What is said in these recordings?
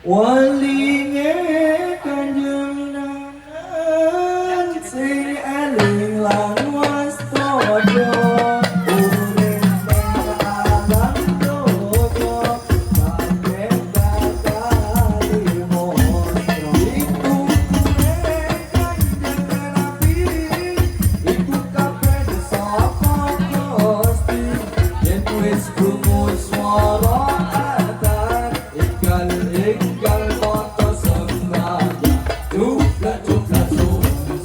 walinge kanjeng nanan sing eling lan waspada urip alam donya kabeh bakal mosro iku kanjeng nabi iku kabeh sapa Gusti yen wis krungu swara adzan ikal mata sembahyang cupla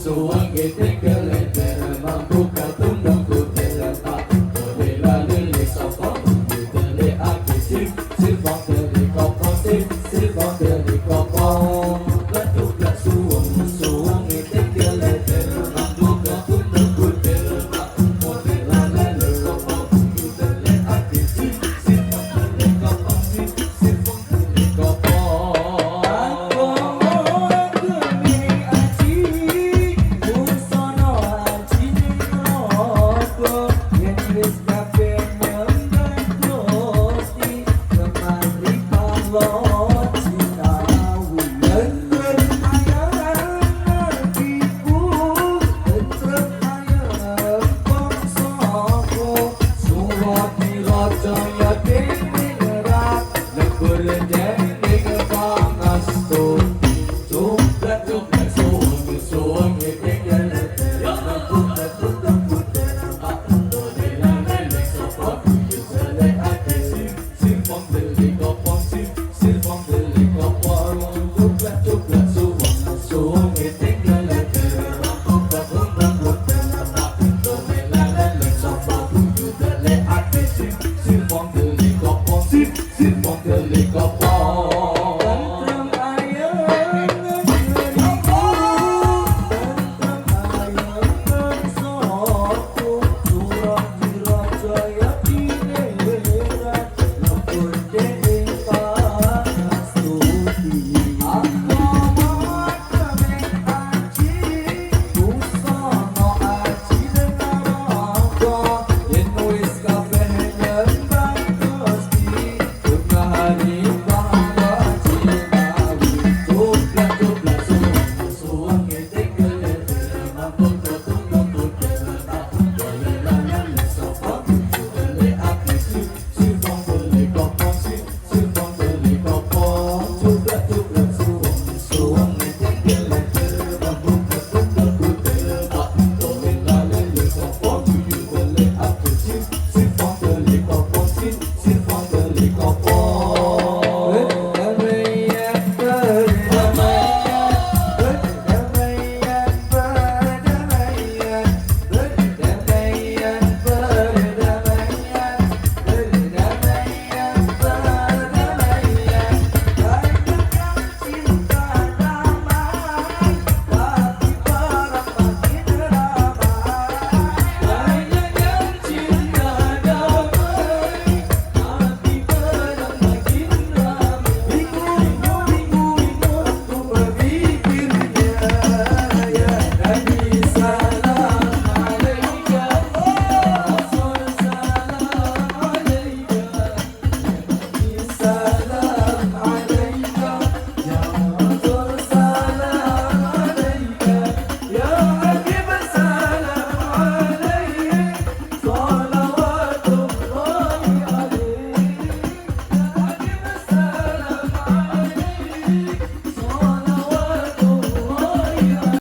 suwang gede geleter mampu katundang kutela tak bodela lele sapa kutele aki silbang tele kopong silbang tele kopong cupla suwang gede geleter mampu katundang kutela tak bodela lele sapa kutele aki silbang tele kopong silbang tele kopong Sip, sip,